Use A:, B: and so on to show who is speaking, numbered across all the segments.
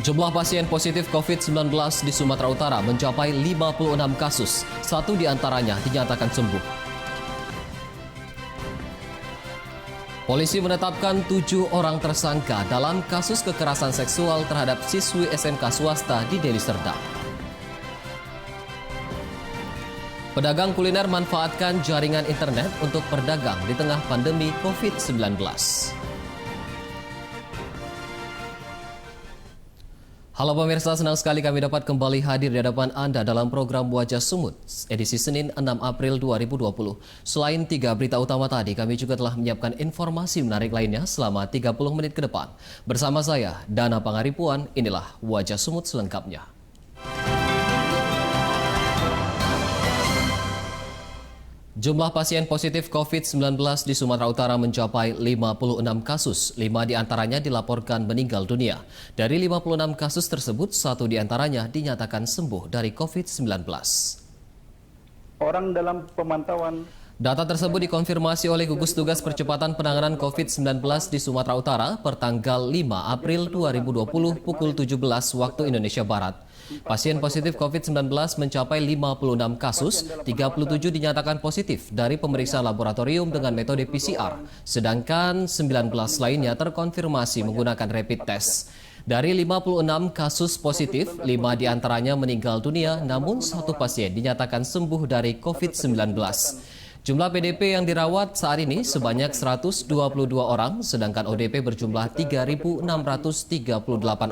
A: Jumlah pasien positif COVID-19 di Sumatera Utara mencapai 56 kasus, satu di antaranya dinyatakan sembuh. Polisi menetapkan 7 orang tersangka dalam kasus kekerasan seksual terhadap siswi SMK swasta di Deli Serdang. Pedagang kuliner manfaatkan jaringan internet untuk berdagang di tengah pandemi COVID-19. Halo pemirsa, senang sekali kami dapat kembali hadir di hadapan Anda dalam program Wajah Sumut, edisi Senin 6 April 2020. Selain 3 berita utama tadi, kami juga telah menyiapkan informasi menarik lainnya selama 30 menit ke depan. Bersama saya, Dana Pangaripuan, inilah Wajah Sumut selengkapnya. Jumlah pasien positif COVID-19 di Sumatera Utara mencapai 56 kasus, 5 diantaranya dilaporkan meninggal dunia. Dari 56 kasus tersebut, 1 diantaranya dinyatakan sembuh dari COVID-19.
B: Orang dalam pemantauan.
A: Data tersebut dikonfirmasi oleh Gugus Tugas Percepatan Penanganan COVID-19 di Sumatera Utara pertanggal 5 April 2020 pukul 17 waktu Indonesia Barat. Pasien positif COVID-19 mencapai 56 kasus, 37 dinyatakan positif dari pemeriksaan laboratorium dengan metode PCR, sedangkan 19 lainnya terkonfirmasi menggunakan rapid test. Dari 56 kasus positif, 5 diantaranya meninggal dunia, namun 1 pasien dinyatakan sembuh dari COVID-19. Jumlah PDP yang dirawat saat ini sebanyak 122 orang, sedangkan ODP berjumlah 3.638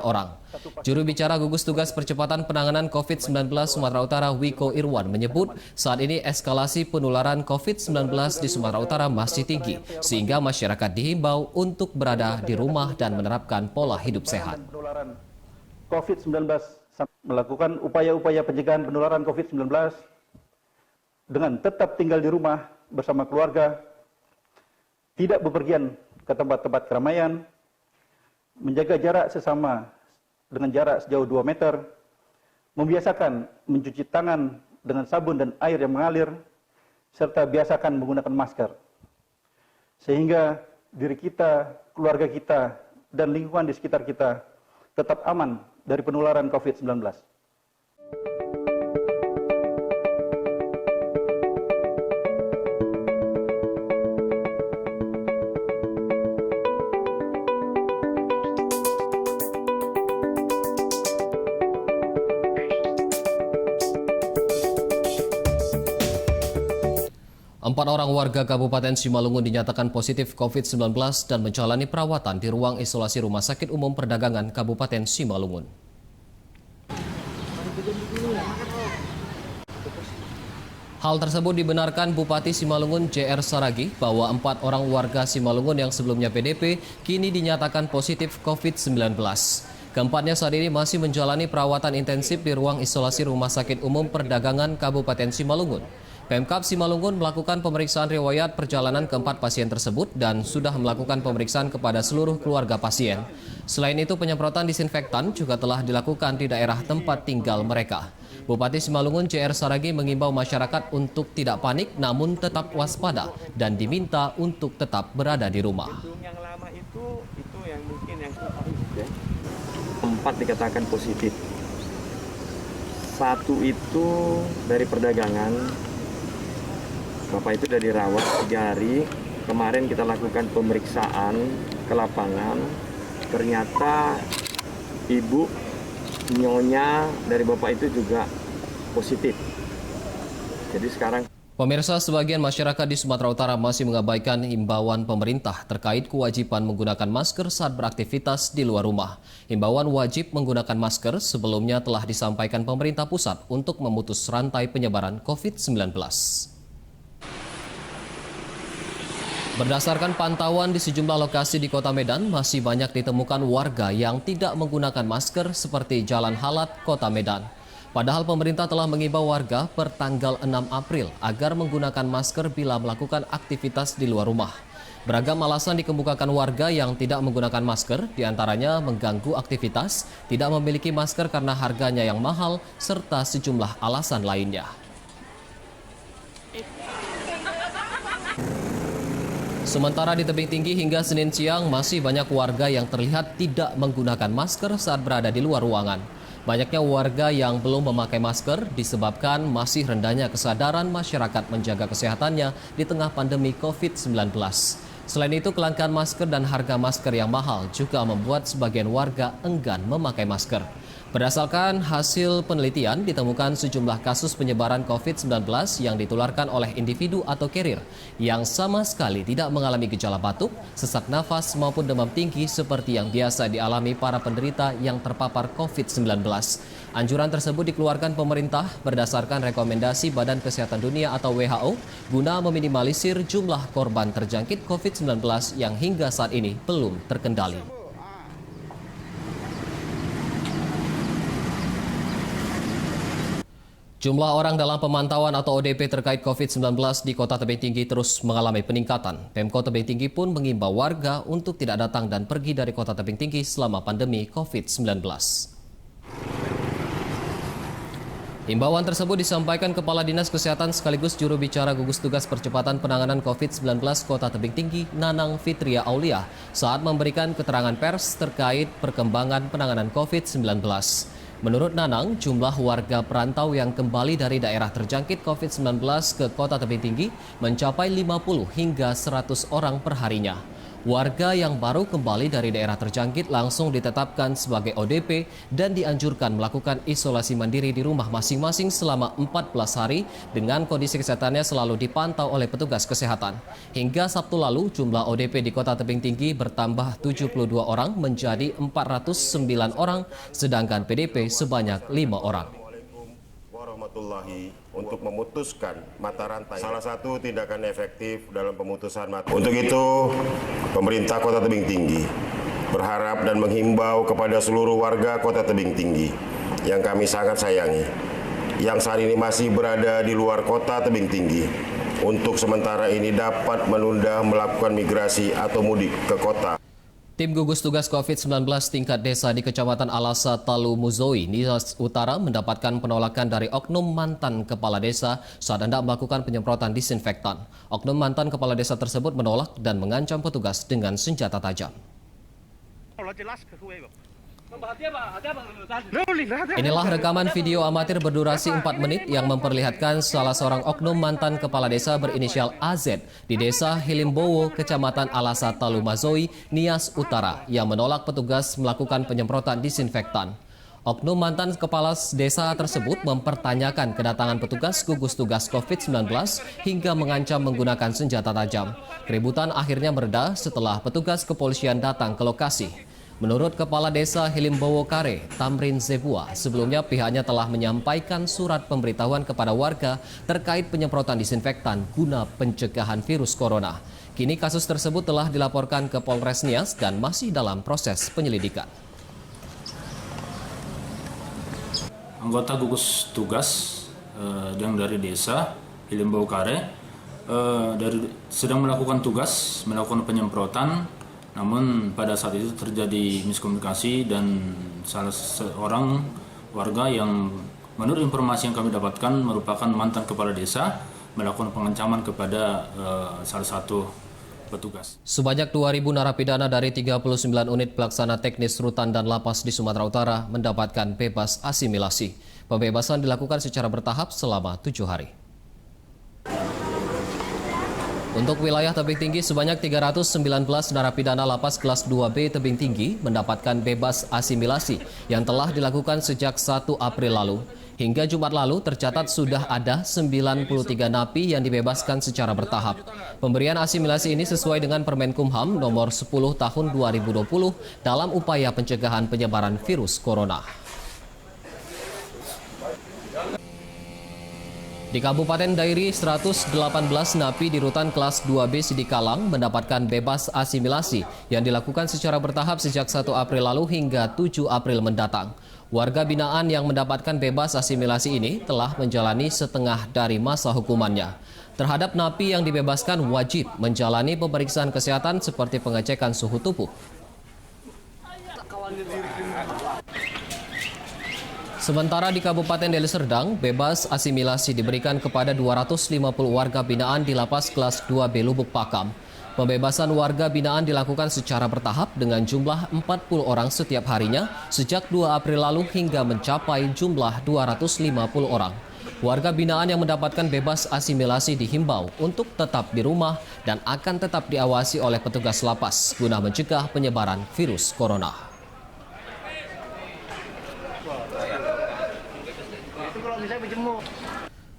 A: orang. Juru bicara Gugus Tugas Percepatan Penanganan COVID-19 Sumatera Utara Wiko Irwan menyebut saat ini eskalasi penularan COVID-19 di Sumatera Utara masih tinggi, sehingga masyarakat dihimbau untuk berada di rumah dan menerapkan pola hidup sehat.
B: COVID-19 melakukan upaya-upaya pencegahan penularan COVID-19 dengan tetap tinggal di rumah bersama keluarga, tidak bepergian ke tempat-tempat keramaian, menjaga jarak sesama dengan jarak sejauh 2 meter, membiasakan mencuci tangan dengan sabun dan air yang mengalir, serta biasakan menggunakan masker. Sehingga diri kita, keluarga kita, dan lingkungan di sekitar kita tetap aman dari penularan COVID-19.
A: 4 orang warga Kabupaten Simalungun dinyatakan positif COVID-19 dan menjalani perawatan di ruang isolasi Rumah Sakit Umum Perdagangan Kabupaten Simalungun. Hal tersebut dibenarkan Bupati Simalungun JR Saragi bahwa 4 orang warga Simalungun yang sebelumnya PDP kini dinyatakan positif COVID-19. Keempatnya saat ini masih menjalani perawatan intensif di ruang isolasi Rumah Sakit Umum Perdagangan Kabupaten Simalungun. Pemkab Simalungun melakukan pemeriksaan riwayat perjalanan keempat pasien tersebut dan sudah melakukan pemeriksaan kepada seluruh keluarga pasien. Selain itu, penyemprotan disinfektan juga telah dilakukan di daerah tempat tinggal mereka. Bupati Simalungun JR Saragi mengimbau masyarakat untuk tidak panik namun tetap waspada dan diminta untuk tetap berada di rumah.
C: Yang lama itu yang mungkin yang 4 dikatakan positif. 1 itu dari perdagangan. Bapak itu sudah dirawat 3 hari. Kemarin kita lakukan pemeriksaan ke lapangan. Ternyata ibu nyonya dari bapak itu juga positif. Jadi sekarang
A: pemirsa, sebagian masyarakat di Sumatera Utara masih mengabaikan himbauan pemerintah terkait kewajiban menggunakan masker saat beraktivitas di luar rumah. Himbauan wajib menggunakan masker sebelumnya telah disampaikan pemerintah pusat untuk memutus rantai penyebaran COVID-19. Berdasarkan pantauan di sejumlah lokasi di Kota Medan, masih banyak ditemukan warga yang tidak menggunakan masker seperti Jalan Halat, Kota Medan. Padahal pemerintah telah mengimbau warga per tanggal 6 April agar menggunakan masker bila melakukan aktivitas di luar rumah. Beragam alasan dikemukakan warga yang tidak menggunakan masker, diantaranya mengganggu aktivitas, tidak memiliki masker karena harganya yang mahal, serta sejumlah alasan lainnya. Sementara di tebing tinggi hingga Senin siang masih banyak warga yang terlihat tidak menggunakan masker saat berada di luar ruangan. Banyaknya warga yang belum memakai masker disebabkan masih rendahnya kesadaran masyarakat menjaga kesehatannya di tengah pandemi COVID-19. Selain itu, kelangkaan masker dan harga masker yang mahal juga membuat sebagian warga enggan memakai masker. Berdasarkan hasil penelitian, ditemukan sejumlah kasus penyebaran COVID-19 yang ditularkan oleh individu atau carrier yang sama sekali tidak mengalami gejala batuk, sesak nafas maupun demam tinggi seperti yang biasa dialami para penderita yang terpapar COVID-19. Anjuran tersebut dikeluarkan pemerintah berdasarkan rekomendasi Badan Kesehatan Dunia atau WHO guna meminimalisir jumlah korban terjangkit COVID-19 yang hingga saat ini belum terkendali. Jumlah orang dalam pemantauan atau ODP terkait COVID-19 di Kota Tebing Tinggi terus mengalami peningkatan. Pemkot Tebing Tinggi pun mengimbau warga untuk tidak datang dan pergi dari Kota Tebing Tinggi selama pandemi COVID-19. Himbauan tersebut disampaikan Kepala Dinas Kesehatan sekaligus juru bicara gugus tugas percepatan penanganan COVID-19 Kota Tebing Tinggi, Nanang Fitria Aulia, saat memberikan keterangan pers terkait perkembangan penanganan COVID-19. Menurut Nanang, jumlah warga perantau yang kembali dari daerah terjangkit COVID-19 ke Kota Tebing Tinggi mencapai 50 hingga 100 orang per harinya. Warga yang baru kembali dari daerah terjangkit langsung ditetapkan sebagai ODP dan dianjurkan melakukan isolasi mandiri di rumah masing-masing selama 14 hari dengan kondisi kesehatannya selalu dipantau oleh petugas kesehatan. Hingga Sabtu lalu, jumlah ODP di Kota Tebing Tinggi bertambah 72 orang menjadi 409 orang, sedangkan PDP sebanyak 5 orang.
D: Untuk memutuskan mata rantai. Salah satu tindakan efektif dalam pemutusan mata. Untuk itu, pemerintah Kota Tebing Tinggi berharap dan menghimbau kepada seluruh warga Kota Tebing Tinggi yang kami sangat sayangi, yang saat ini masih berada di luar Kota Tebing Tinggi, untuk sementara ini dapat menunda melakukan migrasi atau mudik ke kota.
A: Tim gugus tugas COVID-19 tingkat desa di Kecamatan Alasa, Talu Muzoi, Nias Utara mendapatkan penolakan dari oknum mantan kepala desa saat hendak melakukan penyemprotan disinfektan. Oknum mantan kepala desa tersebut menolak dan mengancam petugas dengan senjata tajam. Inilah rekaman video amatir berdurasi 4 menit yang memperlihatkan salah seorang oknum mantan kepala desa berinisial AZ di Desa Hilimbowo, Kecamatan Alasa, Talu Muzoi, Nias Utara yang menolak petugas melakukan penyemprotan disinfektan. Oknum mantan kepala desa tersebut mempertanyakan kedatangan petugas gugus tugas COVID-19 hingga mengancam menggunakan senjata tajam. Keributan akhirnya mereda setelah petugas kepolisian datang ke lokasi. Menurut Kepala Desa Hilimbowo Kare, Tamrin Zebua, sebelumnya pihaknya telah menyampaikan surat pemberitahuan kepada warga terkait penyemprotan disinfektan guna pencegahan virus corona. Kini kasus tersebut telah dilaporkan ke Polres Nias dan masih dalam proses penyelidikan.
E: Anggota gugus tugas yang dari desa Hilimbowo Kare sedang melakukan tugas, melakukan penyemprotan. Namun pada saat itu terjadi miskomunikasi dan salah seorang warga yang menurut informasi yang kami dapatkan merupakan mantan kepala desa melakukan pengancaman kepada salah satu petugas.
A: Sebanyak 2.000 narapidana dari 39 unit pelaksana teknis rutan dan lapas di Sumatera Utara mendapatkan bebas asimilasi. Pembebasan dilakukan secara bertahap selama 7 hari. Untuk wilayah Tebing Tinggi, sebanyak 319 narapidana lapas kelas 2B Tebing Tinggi mendapatkan bebas asimilasi yang telah dilakukan sejak 1 April lalu. Hingga Jumat lalu tercatat sudah ada 93 napi yang dibebaskan secara bertahap. Pemberian asimilasi ini sesuai dengan Permenkumham nomor 10 tahun 2020 dalam upaya pencegahan penyebaran virus corona. Di Kabupaten Dairi, 118 napi di rutan kelas 2B Sidikalang mendapatkan bebas asimilasi yang dilakukan secara bertahap sejak 1 April lalu hingga 7 April mendatang. Warga binaan yang mendapatkan bebas asimilasi ini telah menjalani setengah dari masa hukumannya. Terhadap napi yang dibebaskan wajib menjalani pemeriksaan kesehatan seperti pengecekan suhu tubuh. Sementara di Kabupaten Deli Serdang, bebas asimilasi diberikan kepada 250 warga binaan di lapas kelas 2B Lubuk Pakam. Pembebasan warga binaan dilakukan secara bertahap dengan jumlah 40 orang setiap harinya sejak 2 April lalu hingga mencapai jumlah 250 orang. Warga binaan yang mendapatkan bebas asimilasi dihimbau untuk tetap di rumah dan akan tetap diawasi oleh petugas lapas guna mencegah penyebaran virus corona.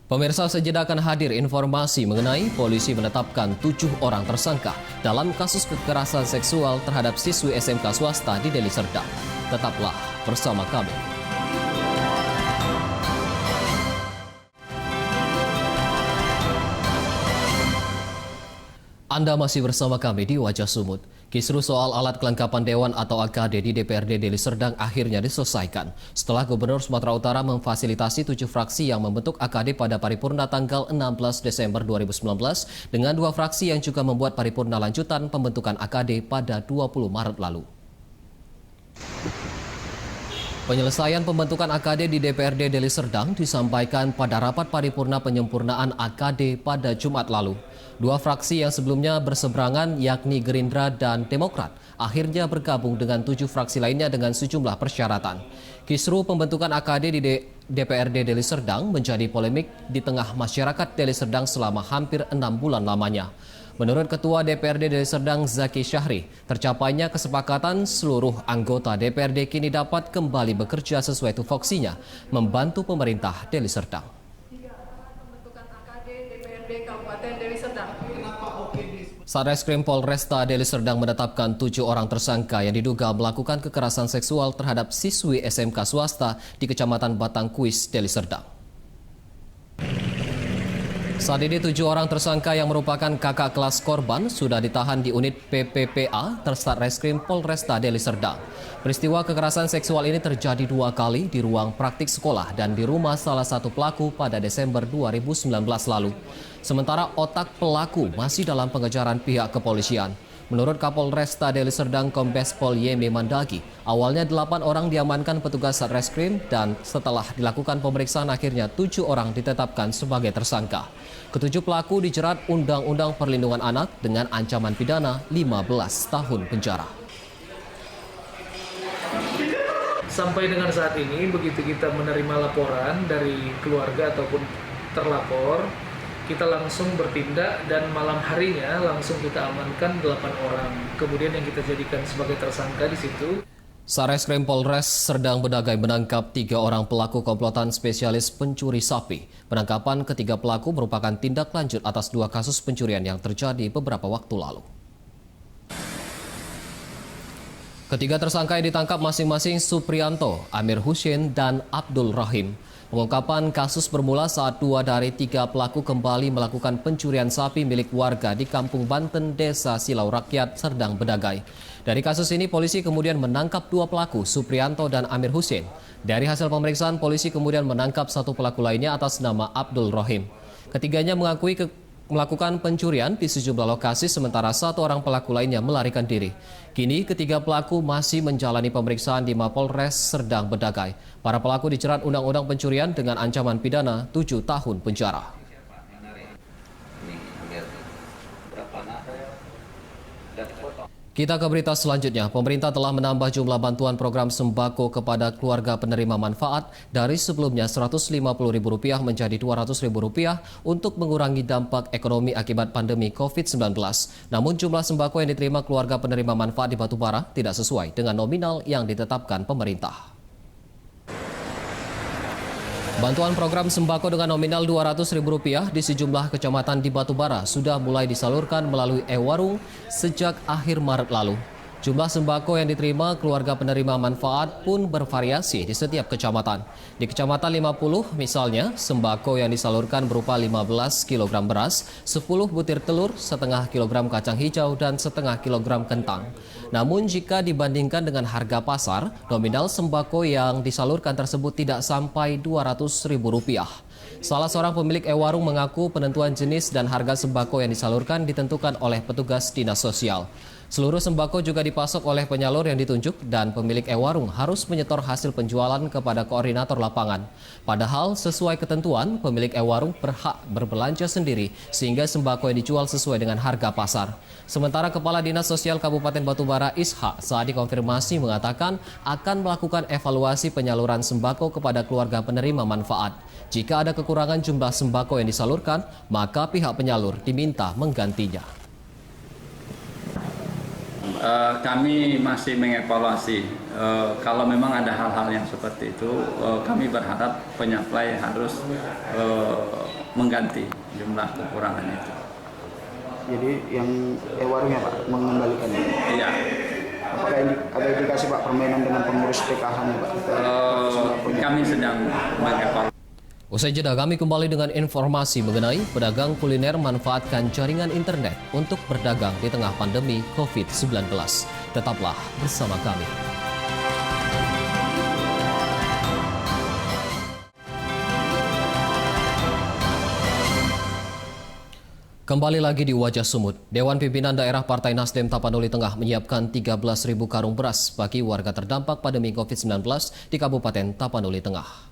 A: Pemirsa, sejenak akan hadir informasi mengenai polisi menetapkan 7 orang tersangka dalam kasus kekerasan seksual terhadap siswi SMK swasta di Deli Serdang. Tetaplah bersama kami. Anda masih bersama kami di Wajah Sumut. Kisru soal alat kelengkapan Dewan atau AKD di DPRD Deli Serdang akhirnya diselesaikan setelah Gubernur Sumatera Utara memfasilitasi 7 fraksi yang membentuk AKD pada paripurna tanggal 16 Desember 2019 dengan 2 fraksi yang juga membuat paripurna lanjutan pembentukan AKD pada 20 Maret lalu. Penyelesaian pembentukan AKD di DPRD Deli Serdang disampaikan pada rapat paripurna penyempurnaan AKD pada Jumat lalu. 2 fraksi yang sebelumnya berseberangan yakni Gerindra dan Demokrat akhirnya bergabung dengan 7 fraksi lainnya dengan sejumlah persyaratan. Kisru pembentukan AKD di DPRD Deli Serdang menjadi polemik di tengah masyarakat Deli Serdang selama hampir 6 bulan lamanya. Menurut Ketua DPRD Deli Serdang Zaki Syahri, tercapainya kesepakatan seluruh anggota DPRD kini dapat kembali bekerja sesuai tupoksinya, membantu pemerintah Deli Serdang. Satreskrim Polresta Deli Serdang menetapkan 7 orang tersangka yang diduga melakukan kekerasan seksual terhadap siswi SMK swasta di Kecamatan Batangkuis, Deli Serdang. Saat ini 7 orang tersangka yang merupakan kakak kelas korban sudah ditahan di unit PPPA Satreskrim Polresta Deli Serdang. Peristiwa kekerasan seksual ini terjadi 2 kali di ruang praktik sekolah dan di rumah salah satu pelaku pada Desember 2019 lalu. Sementara otak pelaku masih dalam pengejaran pihak kepolisian. Menurut Kapolresta Deli Serdang Kombes Pol Yemi Mandagi, awalnya 8 orang diamankan petugas Satreskrim dan setelah dilakukan pemeriksaan akhirnya 7 orang ditetapkan sebagai tersangka. Ketujuh pelaku dijerat Undang-Undang Perlindungan Anak dengan ancaman pidana 15 tahun penjara.
F: Sampai dengan saat ini, begitu kita menerima laporan dari keluarga ataupun terlapor, kita langsung bertindak dan malam harinya langsung kita amankan 8 orang. Kemudian yang kita jadikan sebagai tersangka di situ.
A: Satreskrim Polres Serdang Bedagai menangkap 3 orang pelaku komplotan spesialis pencuri sapi. Penangkapan ketiga pelaku merupakan tindak lanjut atas 2 kasus pencurian yang terjadi beberapa waktu lalu. Ketiga tersangka yang ditangkap masing-masing Suprianto, Amir Hussein, dan Abdul Rahim. Pengungkapan kasus bermula saat 2 dari 3 pelaku kembali melakukan pencurian sapi milik warga di Kampung Banten, Desa Silau Rakyat, Serdang Bedagai. Dari kasus ini, polisi kemudian menangkap 2 pelaku, Suprianto dan Amir Hussein. Dari hasil pemeriksaan, polisi kemudian menangkap 1 pelaku lainnya atas nama Abdul Rahim. Ketiganya mengakui melakukan pencurian di sejumlah lokasi, sementara 1 orang pelaku lainnya melarikan diri. Kini ketiga pelaku masih menjalani pemeriksaan di Mapolres Serdang Bedagai. Para pelaku dijerat Undang-Undang Pencurian dengan ancaman pidana 7 tahun penjara. Kita ke berita selanjutnya. Pemerintah telah menambah jumlah bantuan program sembako kepada keluarga penerima manfaat dari sebelumnya Rp150.000 menjadi Rp200.000 untuk mengurangi dampak ekonomi akibat pandemi COVID-19. Namun jumlah sembako yang diterima keluarga penerima manfaat di Batubara tidak sesuai dengan nominal yang ditetapkan pemerintah. Bantuan program sembako dengan nominal Rp200.000 di sejumlah kecamatan di Batubara sudah mulai disalurkan melalui e-warung sejak akhir Maret lalu. Jumlah sembako yang diterima keluarga penerima manfaat pun bervariasi di setiap kecamatan. Di Kecamatan 50 misalnya, sembako yang disalurkan berupa 15 kg beras, 10 butir telur, setengah kilogram kacang hijau, dan setengah kilogram kentang. Namun jika dibandingkan dengan harga pasar, nominal sembako yang disalurkan tersebut tidak sampai Rp200.000. Salah seorang pemilik e-warung mengaku penentuan jenis dan harga sembako yang disalurkan ditentukan oleh petugas dinas sosial. Seluruh sembako juga dipasok oleh penyalur yang ditunjuk dan pemilik e-warung harus menyetor hasil penjualan kepada koordinator lapangan. Padahal sesuai ketentuan, pemilik e-warung berhak berbelanja sendiri sehingga sembako yang dijual sesuai dengan harga pasar. Sementara Kepala Dinas Sosial Kabupaten Batubara Ishak saat dikonfirmasi mengatakan akan melakukan evaluasi penyaluran sembako kepada keluarga penerima manfaat. Jika ada kekurangan jumlah sembako yang disalurkan, maka pihak penyalur diminta menggantinya.
G: Kami masih mengevaluasi. Kalau memang ada hal-hal yang seperti itu, kami berharap penyuplai harus mengganti jumlah kekurangan itu.
H: Jadi yang warungnya Pak mengembalikannya?
G: Iya.
H: Apakah ada indikasi Pak permainan dengan pengurus PKH-nya Pak?
G: Kami sedang mengevaluasi.
A: Usai jeda, kami kembali dengan informasi mengenai pedagang kuliner manfaatkan jaringan internet untuk berdagang di tengah pandemi COVID-19. Tetaplah bersama kami. Kembali lagi di Wajah Sumut, Dewan Pimpinan Daerah Partai Nasdem Tapanuli Tengah menyiapkan 13.000 karung beras bagi warga terdampak pandemi COVID-19 di Kabupaten Tapanuli Tengah.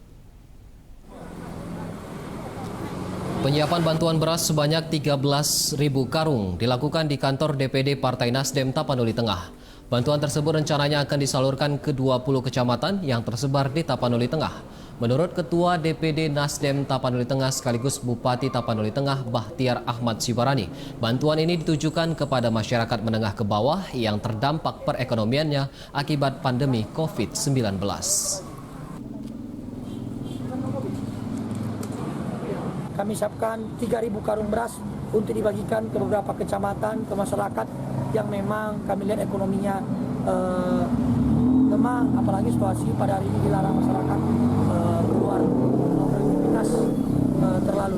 A: Penyiapan bantuan beras sebanyak 13.000 karung dilakukan di kantor DPD Partai Nasdem Tapanuli Tengah. Bantuan tersebut rencananya akan disalurkan ke 20 kecamatan yang tersebar di Tapanuli Tengah. Menurut Ketua DPD Nasdem Tapanuli Tengah sekaligus Bupati Tapanuli Tengah Bahtiar Ahmad Sibarani, bantuan ini ditujukan kepada masyarakat menengah ke bawah yang terdampak perekonomiannya akibat pandemi COVID-19.
I: Kami siapkan 3.000 karung beras untuk dibagikan ke beberapa kecamatan, ke masyarakat yang memang kami lihat ekonominya lemah, apalagi situasi pada hari ini dilarang masyarakat keluar beraktivitas terlalu.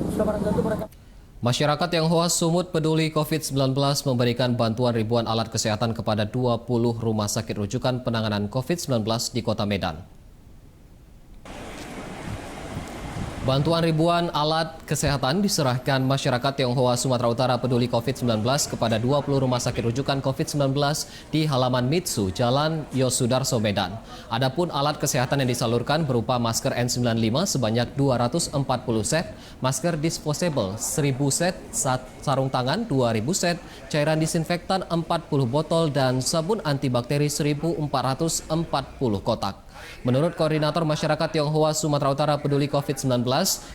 A: Masyarakat yang Tionghoa Sumut peduli COVID-19 memberikan bantuan ribuan alat kesehatan kepada 20 rumah sakit rujukan penanganan COVID-19 di Kota Medan. Bantuan ribuan alat kesehatan diserahkan masyarakat Tionghoa Sumatera Utara peduli COVID-19 kepada 20 rumah sakit rujukan COVID-19 di halaman Mitsu, Jalan Yosudarso, Medan. Adapun alat kesehatan yang disalurkan berupa masker N95 sebanyak 240 set, masker disposable 1.000 set, sarung tangan 2.000 set, cairan disinfektan 40 botol, dan sabun antibakteri 1.440 kotak. Menurut Koordinator Masyarakat Tionghoa Sumatera Utara peduli COVID-19,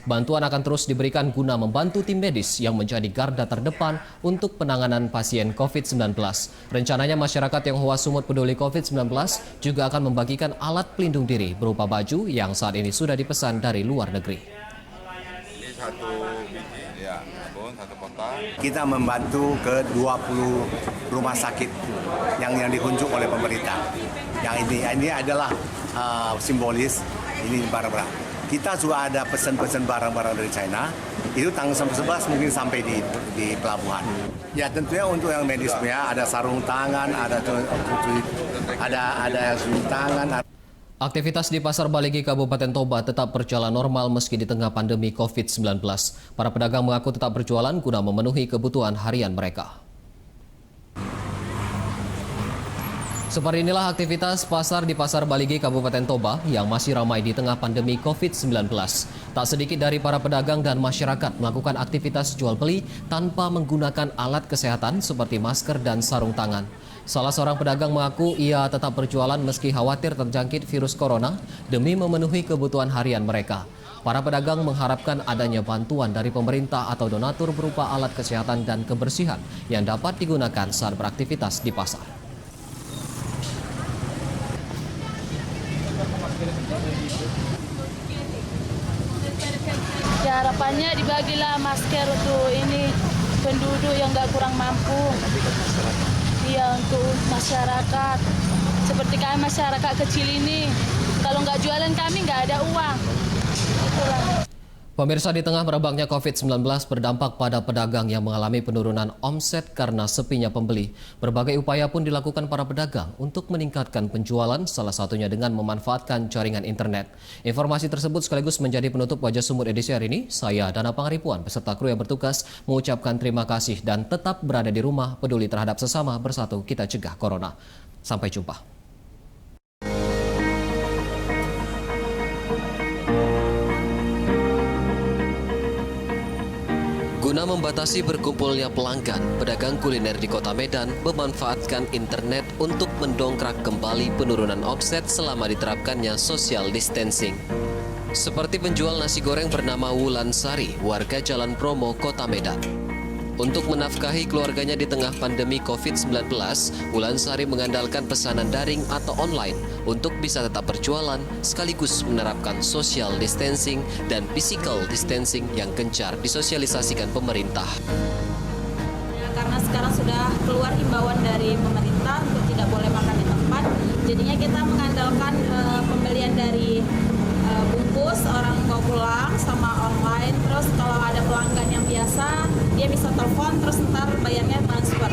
A: bantuan akan terus diberikan guna membantu tim medis yang menjadi garda terdepan untuk penanganan pasien COVID-19. Rencananya masyarakat Tionghoa Sumut peduli COVID-19 juga akan membagikan alat pelindung diri berupa baju yang saat ini sudah dipesan dari luar negeri.
J: Ini satu biji, ya, satu kotak. Kita membantu ke 20 rumah sakit yang dikunjung oleh pemerintah. Yang ini adalah simbolis, ini barang-barang. Kita sudah ada pesan-pesan barang-barang dari China, itu tanggal 11 mungkin sampai di pelabuhan. Ya tentunya untuk yang medisnya ada sarung tangan, ada sarung tangan.
A: Aktivitas di Pasar Baligi Kabupaten Toba tetap berjalan normal meski di tengah pandemi COVID-19. Para pedagang mengaku tetap berjualan guna memenuhi kebutuhan harian mereka. Seperti inilah aktivitas pasar di Pasar Baligi Kabupaten Toba yang masih ramai di tengah pandemi COVID-19. Tak sedikit dari para pedagang dan masyarakat melakukan aktivitas jual beli tanpa menggunakan alat kesehatan seperti masker dan sarung tangan. Salah seorang pedagang mengaku ia tetap berjualan meski khawatir terjangkit virus corona demi memenuhi kebutuhan harian mereka. Para pedagang mengharapkan adanya bantuan dari pemerintah atau donatur berupa alat kesehatan dan kebersihan yang dapat digunakan saat beraktivitas di pasar.
K: Ya, harapannya dibagilah masker untuk ini penduduk yang nggak kurang mampu. Iya, untuk masyarakat. Seperti kami masyarakat kecil ini, kalau nggak jualan kami nggak ada uang. Itulah.
A: Pemirsa, di tengah merebaknya COVID-19 berdampak pada pedagang yang mengalami penurunan omset karena sepinya pembeli. Berbagai upaya pun dilakukan para pedagang untuk meningkatkan penjualan, salah satunya dengan memanfaatkan jaringan internet. Informasi tersebut sekaligus menjadi penutup Wajah Sumut edisi hari ini. Saya, Dana Pangaripuan, beserta kru yang bertugas mengucapkan terima kasih dan tetap berada di rumah, peduli terhadap sesama, bersatu kita cegah corona. Sampai jumpa. Guna membatasi berkumpulnya pelanggan, pedagang kuliner di Kota Medan memanfaatkan internet untuk mendongkrak kembali penurunan omset selama diterapkannya social distancing. Seperti penjual nasi goreng bernama Wulan Sari, warga Jalan Promo, Kota Medan. Untuk menafkahi keluarganya di tengah pandemi COVID-19, Wulan Sari mengandalkan pesanan daring atau online untuk bisa tetap berjualan sekaligus menerapkan social distancing dan physical distancing yang gencar disosialisasikan pemerintah.
L: Karena sekarang sudah keluar himbauan dari pemerintah untuk tidak boleh makan di tempat, jadinya kita mengandalkan pembelian dari bungkus, orang bawa pulang sama online. Terus kalau ada pelanggan yang biasa, dia bisa telepon terus ntar bayarnya transfer.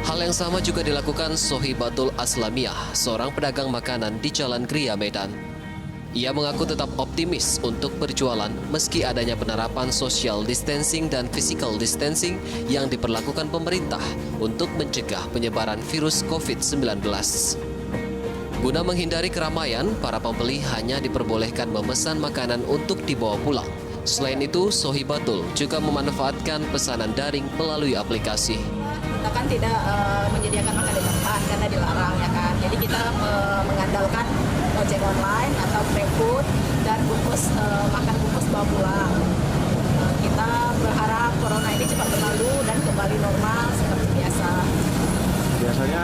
A: Hal yang sama juga dilakukan Sohibatul Aslamiyah, seorang pedagang makanan di Jalan Gria Medan. Ia mengaku tetap optimis untuk berjualan meski adanya penerapan social distancing dan physical distancing yang diperlakukan pemerintah untuk mencegah penyebaran virus COVID-19. Guna menghindari keramaian, para pembeli hanya diperbolehkan memesan makanan untuk dibawa pulang. Selain itu, Sohibatul juga memanfaatkan pesanan daring melalui aplikasi.
L: Kita kan tidak menyediakan makan di tempat karena dilarang, ya kan. Jadi kita mengandalkan ojek online atau GrabFood dan makan bungkus bawa pulang. Kita berharap corona ini cepat berlalu dan kembali normal seperti biasa.
H: Biasanya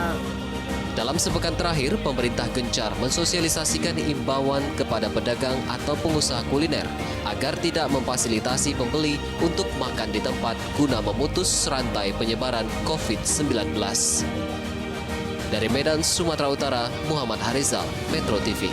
A: dalam sepekan terakhir, pemerintah gencar mensosialisasikan imbauan kepada pedagang atau pengusaha kuliner agar tidak memfasilitasi pembeli untuk makan di tempat guna memutus rantai penyebaran COVID-19. Dari Medan, Sumatera Utara, Muhammad Harizal, Metro TV.